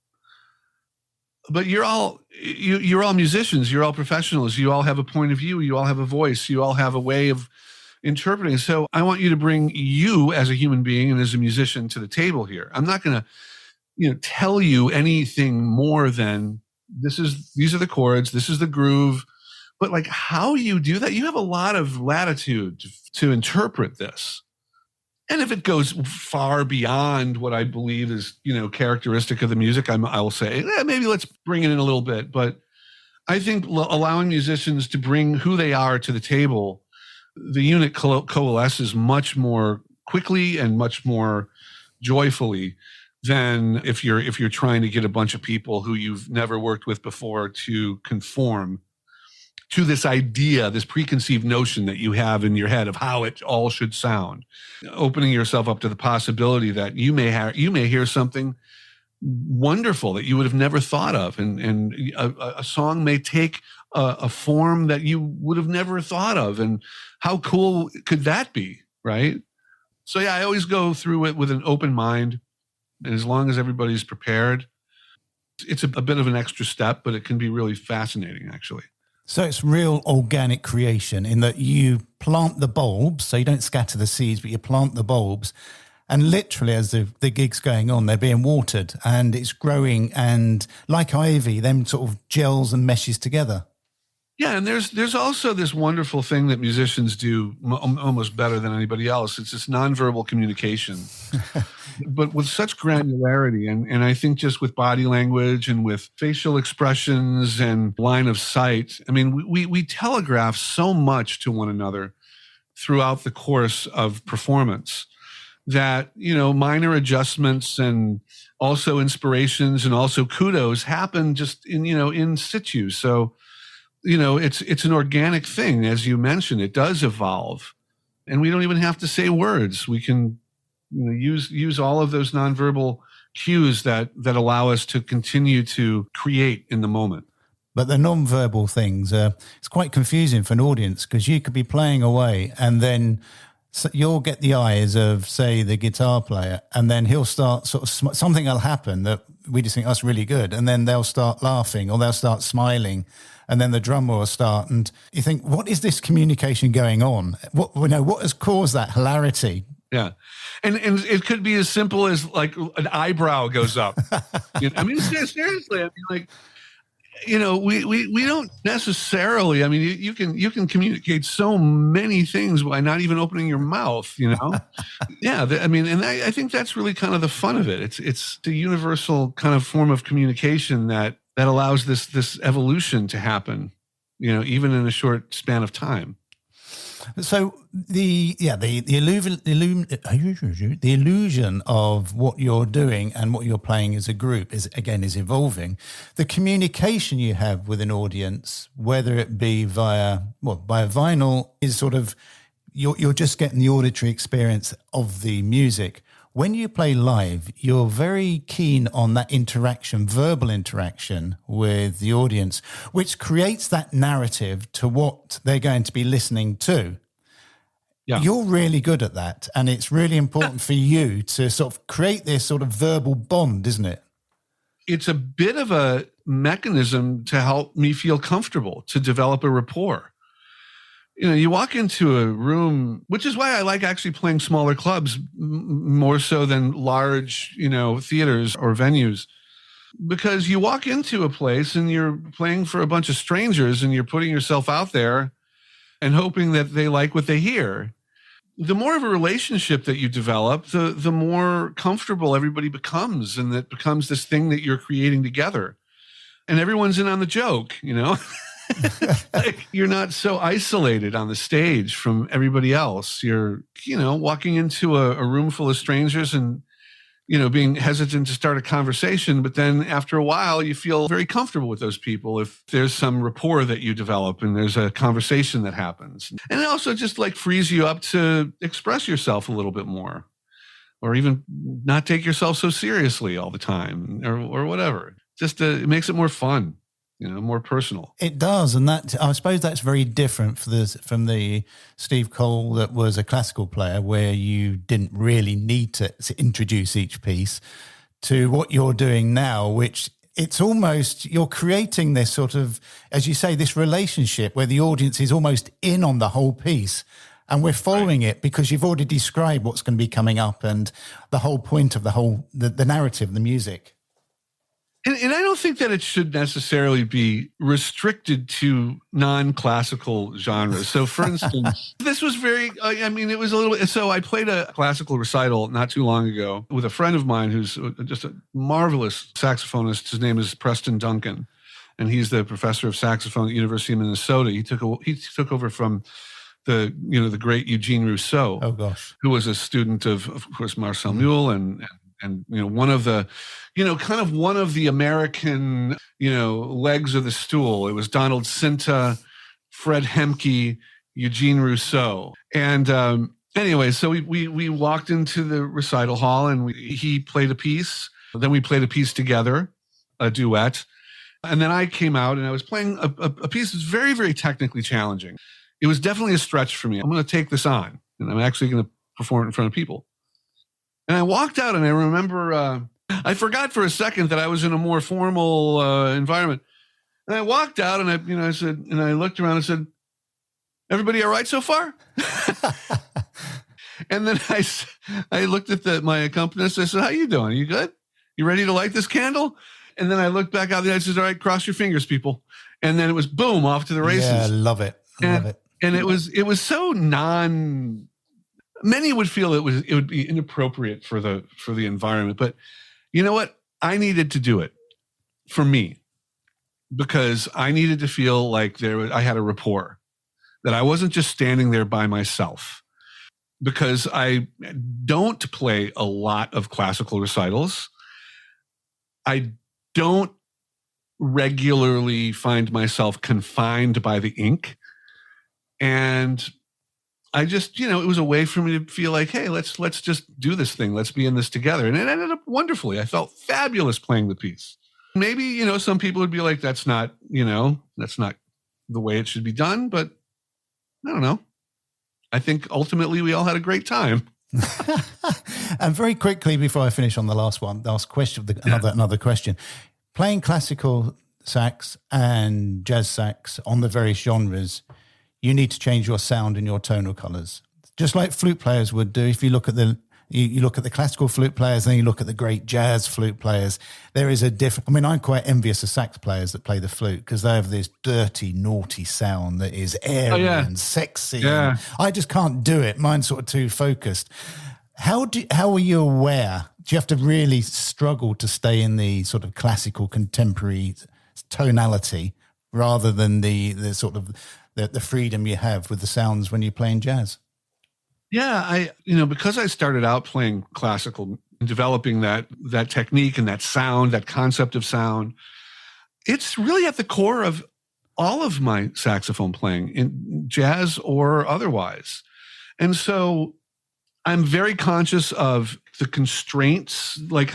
But you're all musicians, you're all professionals, you all have a point of view, you all have a voice, you all have a way of interpreting. So I want you to bring you as a human being and as a musician to the table here. I'm not going to, tell you anything more than these are the chords, this is the groove. But like how you do that, you have a lot of latitude to interpret this. And if it goes far beyond what I believe is, characteristic of the music, I will say, maybe let's bring it in a little bit. But I think allowing musicians to bring who they are to the table, the unit coalesces much more quickly and much more joyfully than if you're trying to get a bunch of people who you've never worked with before to conform to this idea, this preconceived notion that you have in your head of how it all should sound, opening yourself up to the possibility that you may hear something wonderful that you would have never thought of. And a song may take a form that you would have never thought of. And how cool could that be, right? So yeah, I always go through it with an open mind. And as long as everybody's prepared, it's a bit of an extra step, but it can be really fascinating, actually. So it's real organic creation in that you plant the bulbs, so you don't scatter the seeds, but you plant the bulbs. And literally as the gig's going on, they're being watered and it's growing. And like ivy, them sort of gels and meshes together. Yeah, and there's also this wonderful thing that musicians do almost better than anybody else. It's this nonverbal communication, but with such granularity. And I think just with body language and with facial expressions and line of sight, I mean, we telegraph so much to one another throughout the course of performance that, minor adjustments and also inspirations and also kudos happen just in situ. So, it's an organic thing. As you mentioned, it does evolve and we don't even have to say words. We can use all of those nonverbal cues that allow us to continue to create in the moment. But the nonverbal things, it's quite confusing for an audience because you could be playing away and then you'll get the eyes of, say, the guitar player, and then he'll start something will happen that we just think that's really good. And then they'll start laughing or they'll start smiling. And then the drummer will start, and you think, what is this communication going on? What has caused that hilarity? Yeah. And it could be as simple as like an eyebrow goes up. I mean, seriously, I mean, like, we don't necessarily, I mean, you can communicate so many things by not even opening your mouth, Yeah. I think that's really kind of the fun of it. It's the universal kind of form of communication that allows this evolution to happen, even in a short span of time. So the illusion of what you're doing and what you're playing as a group is evolving. The communication you have with an audience, whether it be via vinyl, is sort of you're just getting the auditory experience of the music. When you play live, you're very keen on that interaction, verbal interaction with the audience, which creates that narrative to what they're going to be listening to. Yeah. You're really good at that. And it's really important for you to sort of create this sort of verbal bond, isn't it? It's a bit of a mechanism to help me feel comfortable, to develop a rapport. You walk into a room, which is why I like actually playing smaller clubs more so than large, theaters or venues, because you walk into a place and you're playing for a bunch of strangers and you're putting yourself out there and hoping that they like what they hear. The more of a relationship that you develop, the more comfortable everybody becomes, and it becomes this thing that you're creating together. And everyone's in on the joke, Like, you're not so isolated on the stage from everybody else. You're, walking into a room full of strangers and, being hesitant to start a conversation. But then after a while, you feel very comfortable with those people if there's some rapport that you develop and there's a conversation that happens. And it also just like frees you up to express yourself a little bit more, or even not take yourself so seriously all the time, or whatever. Just it makes it more fun, more personal. It does, and that, I suppose that's very different from the Steve Cole that was a classical player, where you didn't really need to introduce each piece, to what you're doing now, which it's almost, you're creating this sort of, as you say, this relationship where the audience is almost in on the whole piece. And we're following it because you've already described what's going to be coming up and the whole point of the narrative, the music. And I don't think that it should necessarily be restricted to non-classical genres. So, for instance, this was it was a little, so I played a classical recital not too long ago with a friend of mine who's just a marvelous saxophonist. His name is Preston Duncan, and he's the professor of saxophone at the University of Minnesota. He took over from the great Eugene Rousseau. Oh gosh, who was a student of course, Marcel Mule and one of the, kind of one of the American, legs of the stool. It was Donald Cinta, Fred Hemke, Eugene Rousseau. And anyway, so we walked into the recital hall and he played a piece. Then we played a piece together, a duet. And then I came out and I was playing a piece that's very, very technically challenging. It was definitely a stretch for me. I'm going to take this on and I'm actually going to perform it in front of people. And I walked out and I remember, I forgot for a second that I was in a more formal environment. And I walked out and I said, and I looked around and said, "Everybody all right so far?" And then I looked at my accompanist. I said, "How you doing? You good? You ready to light this candle?" And then I looked back out there and I said, "All right, cross your fingers, people." And then it was boom, off to the races. Yeah, love it. Love it. And it was so many would feel it would be inappropriate for the environment, but you know what? I needed to do it for me because I needed to feel like I had a rapport, that I wasn't just standing there by myself, because I don't play a lot of classical recitals. I don't regularly find myself confined by the ink. And I just, it was a way for me to feel like, hey, let's just do this thing. Let's be in this together. And it ended up wonderfully. I felt fabulous playing the piece. Maybe, some people would be like, that's not the way it should be done. But I don't know. I think ultimately we all had a great time. And very quickly, before I finish on the last question, another question. Playing classical sax and jazz sax on the various genres, you need to change your sound and your tonal colors, just like flute players would do. If you look at you look at the classical flute players, and you look at the great jazz flute players, there is a different. I mean, I'm quite envious of sax players that play the flute because they have this dirty, naughty sound that is airy and sexy. Yeah. And I just can't do it. Mine's sort of too focused. How are you aware? Do you have to really struggle to stay in the sort of classical contemporary tonality rather than the sort of the freedom you have with the sounds when you're playing jazz? Yeah, because I started out playing classical, developing that technique and that sound, that concept of sound, it's really at the core of all of my saxophone playing, in jazz or otherwise. And so I'm very conscious of the constraints. Like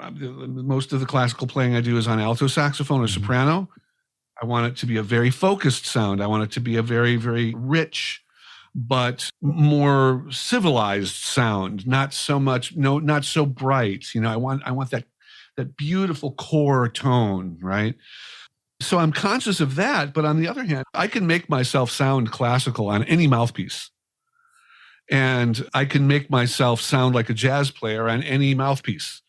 most of the classical playing I do is on alto saxophone or soprano. I want it to be a very focused sound. I want it to be a very, very rich, but more civilized sound. Not so much, not so bright. I want that beautiful core tone, right? So I'm conscious of that. But on the other hand, I can make myself sound classical on any mouthpiece. And I can make myself sound like a jazz player on any mouthpiece.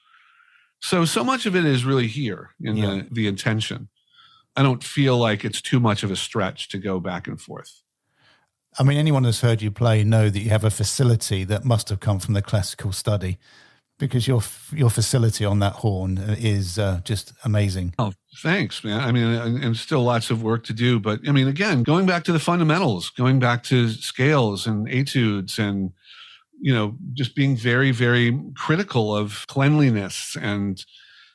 So much of it is really here in the intention. I don't feel like it's too much of a stretch to go back and forth. I mean, anyone who's heard you play know that you have a facility that must have come from the classical study, because your facility on that horn is just amazing. Oh, thanks, man. I mean, and still lots of work to do. But I mean, again, going back to the fundamentals, going back to scales and etudes and, just being very, very critical of cleanliness and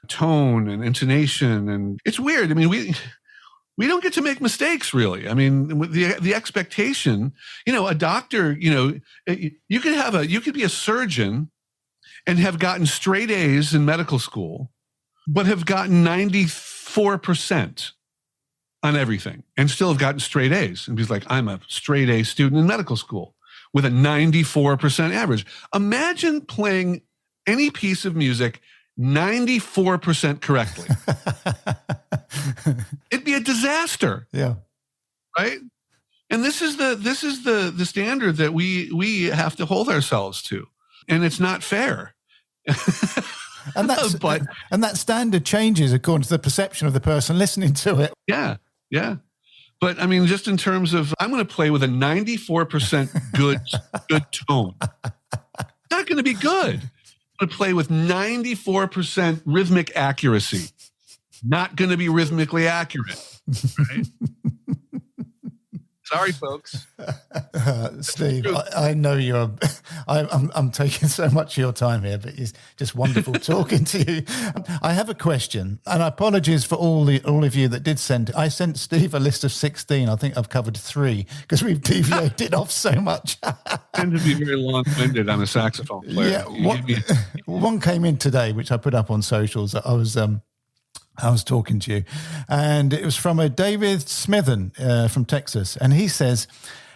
tone and intonation. And it's weird. I mean, we don't get to make mistakes, really. I mean, with the expectation, a doctor, you could be a surgeon and have gotten straight A's in medical school, but have gotten 94% on everything and still have gotten straight A's. And he's like, I'm a straight A student in medical school with a 94% average. Imagine playing any piece of music 94% correctly. It'd be a disaster. Yeah. Right? And this is the standard that we have to hold ourselves to. And it's not fair. And that standard changes according to the perception of the person listening to it. Yeah. Yeah. But I mean, just in terms of, I'm going to play with a 94% good tone. Not going to be good. I'm going to play with 94% rhythmic accuracy. Not going to be rhythmically accurate. Right? Sorry, folks. Steve, I know I'm taking so much of your time here, but it's just wonderful talking to you. I have a question, and apologies for all of you that did send it. I sent Steve a list of 16. I think I've covered 3 because we've deviated off so much. I tend to be very long-winded. I'm a saxophone player. Yeah, one came in today, which I put up on socials. I was talking to you, and it was from a David Smithen from Texas. And he says,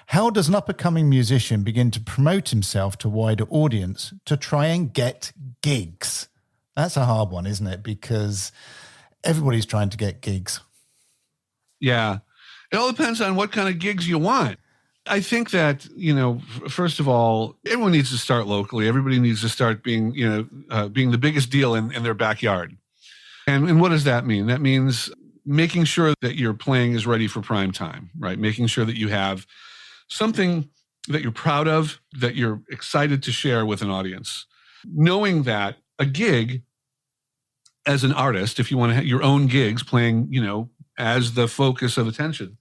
how does an up-and-coming musician begin to promote himself to a wider audience to try and get gigs? That's a hard one, isn't it? Because everybody's trying to get gigs. Yeah. It all depends on what kind of gigs you want. I think that, first of all, everyone needs to start locally. Everybody needs to start being the biggest deal in their backyard. And what does that mean? That means making sure that your playing is ready for prime time, right? Making sure that you have something that you're proud of, that you're excited to share with an audience. Knowing that a gig as an artist, if you want to have your own gigs playing, as the focus of attention,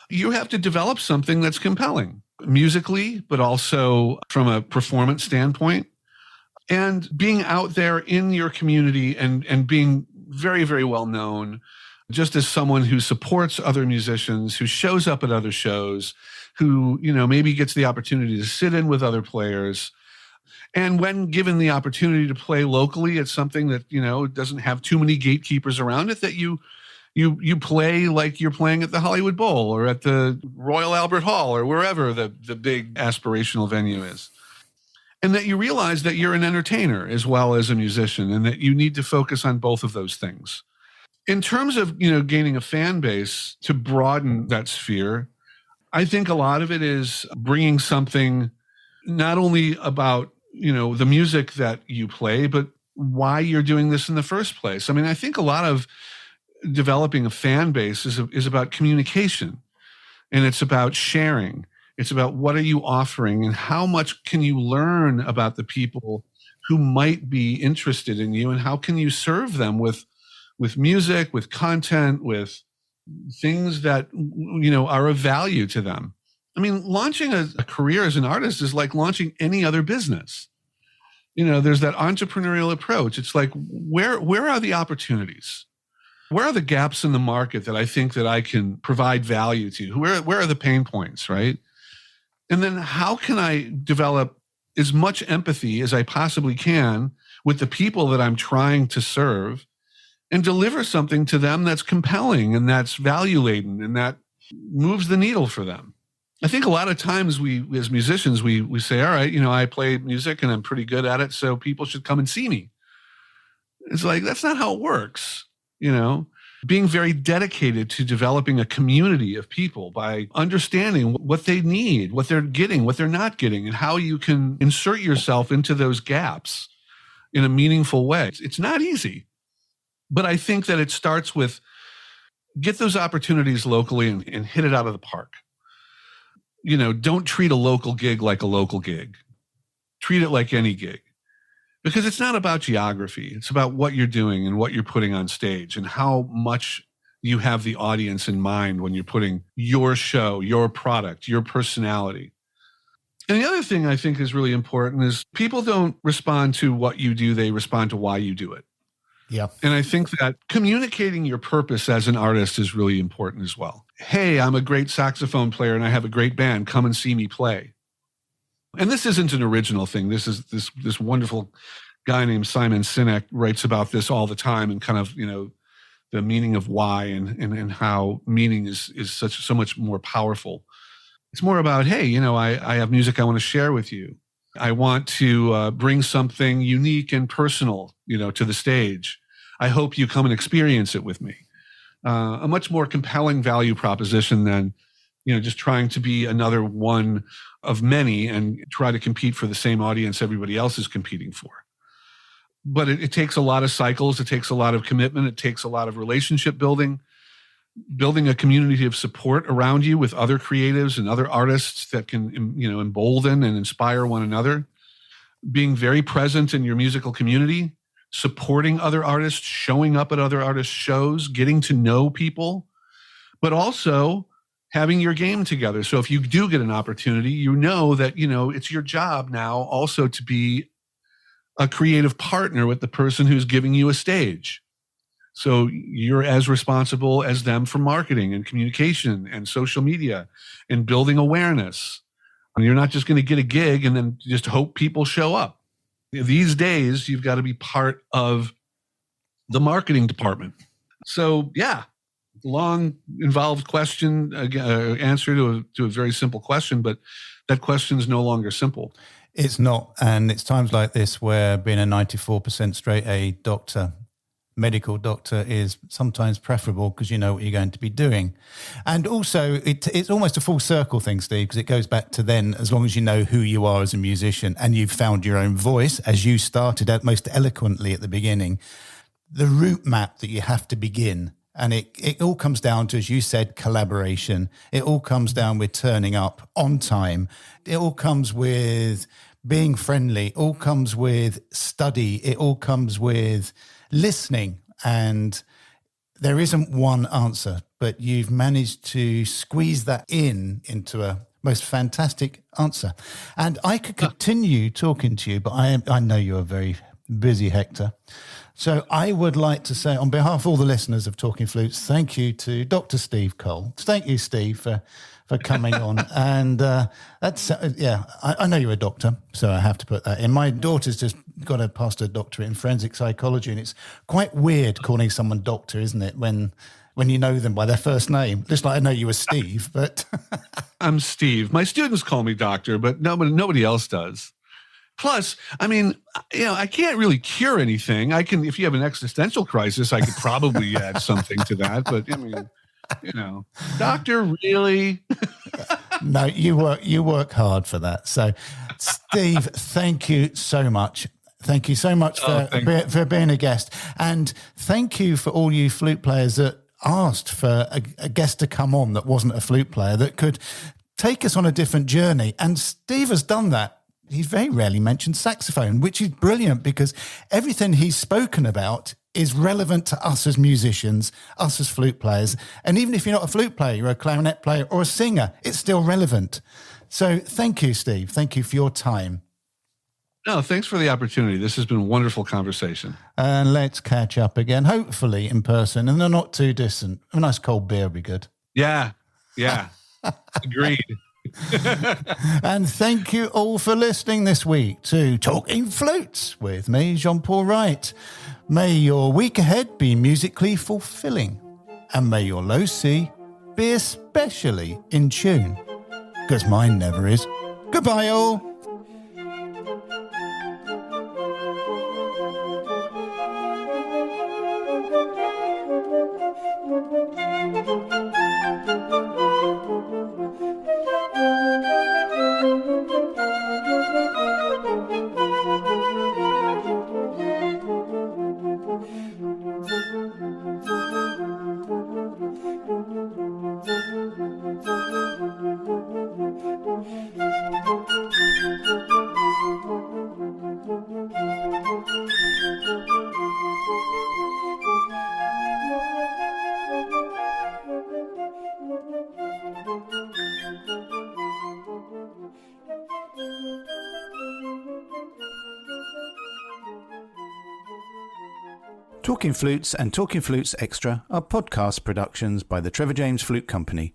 you have to develop something that's compelling musically, but also from a performance standpoint. And being out there in your community and being very, very well known, just as someone who supports other musicians, who shows up at other shows, who, maybe gets the opportunity to sit in with other players. And when given the opportunity to play locally, it's something that, doesn't have too many gatekeepers around it, that you play like you're playing at the Hollywood Bowl or at the Royal Albert Hall or wherever the big aspirational venue is. And that you realize that you're an entertainer as well as a musician, and that you need to focus on both of those things. In terms of, gaining a fan base to broaden that sphere, I think a lot of it is bringing something not only about, the music that you play, but why you're doing this in the first place. I mean, I think a lot of developing a fan base is about communication, and it's about sharing. It's about what are you offering and how much can you learn about the people who might be interested in you, and how can you serve them with music, with content, with things that, are of value to them. I mean, launching a career as an artist is like launching any other business. There's that entrepreneurial approach. It's like, where are the opportunities? Where are the gaps in the market that I think that I can provide value to? Where are the pain points, right? And then how can I develop as much empathy as I possibly can with the people that I'm trying to serve and deliver something to them that's compelling and that's value-laden and that moves the needle for them? I think a lot of times we, as musicians, we say, all right, I play music and I'm pretty good at it, so people should come and see me. It's like, that's not how it works, Being very dedicated to developing a community of people by understanding what they need, what they're getting, what they're not getting, and how you can insert yourself into those gaps in a meaningful way. It's not easy, but I think that it starts with get those opportunities locally and hit it out of the park. Don't treat a local gig like a local gig. Treat it like any gig. Because it's not about geography. It's about what you're doing and what you're putting on stage and how much you have the audience in mind when you're putting your show, your product, your personality. And the other thing I think is really important is people don't respond to what you do. They respond to why you do it. Yeah. And I think that communicating your purpose as an artist is really important as well. Hey, I'm a great saxophone player and I have a great band. Come and see me play. And this isn't an original thing. This is this wonderful guy named Simon Sinek writes about this all the time, and kind of, the meaning of why and how meaning is so much more powerful. It's more about, hey, I have music I want to share with you. I want to bring something unique and personal, to the stage. I hope you come and experience it with me. A much more compelling value proposition than, just trying to be another one of many and try to compete for the same audience everybody else is competing for. But it takes a lot of cycles. It takes a lot of commitment. It takes a lot of relationship building a community of support around you with other creatives and other artists that can, embolden and inspire one another, being very present in your musical community, supporting other artists, showing up at other artists' shows, getting to know people, but also having your game together. So if you do get an opportunity, that, it's your job now also to be a creative partner with the person who's giving you a stage. So you're as responsible as them for marketing and communication and social media and building awareness. And you're not just going to get a gig and then just hope people show up. These days, you've got to be part of the marketing department. So, yeah, long, involved question, answer to a very simple question, but that question is no longer simple. It's not. And it's times like this where being a 94% straight A doctor, medical doctor, is sometimes preferable because you know what you're going to be doing. And also it's almost a full circle thing, Steve, because it goes back to then, as long as you know who you are as a musician and you've found your own voice, as you started out most eloquently at the beginning, the route map that you have to begin. And it all comes down to, as you said, collaboration. It all comes down with turning up on time. It all comes with being friendly. It all comes with study. It all comes with listening. And there isn't one answer, but you've managed to squeeze that into a most fantastic answer. And I could continue talking to you, but I know you're very busy, Hector. So I would like to say, on behalf of all the listeners of Talking Flutes, thank you to Dr. Steve Cole. Thank you, Steve, for coming on. And I know you're a doctor, so I have to put that in. My daughter's just got a past her doctorate in forensic psychology, and it's quite weird calling someone doctor, isn't it, when you know them by their first name? Just like I know you were Steve, but... I'm Steve. My students call me doctor, but nobody else does. Plus, I mean, I can't really cure anything. I can, if you have an existential crisis, I could probably add something to that. But I mean, doctor, really? No, you work hard for that. So, Steve, thank you so much. Thank you so much for being a guest, and thank you for all you flute players that asked for a guest to come on that wasn't a flute player that could take us on a different journey. And Steve has done that. He's very rarely mentioned saxophone, which is brilliant because everything he's spoken about is relevant to us as musicians, us as flute players. And even if you're not a flute player, you're a clarinet player or a singer, it's still relevant. So thank you, Steve. Thank you for your time. No, thanks for the opportunity. This has been a wonderful conversation. And let's catch up again, hopefully in person, and they're not too distant. A nice cold beer would be good. Yeah. Agreed. And thank you all for listening this week to Talking Flutes with me, Jean-Paul Wright. May your week ahead be musically fulfilling, and may your low C be especially in tune, because mine never is. Goodbye, all. Talking Flutes and Talking Flutes Extra are podcast productions by the Trevor James Flute Company.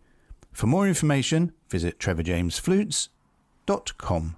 For more information, visit trevorjamesflutes.com.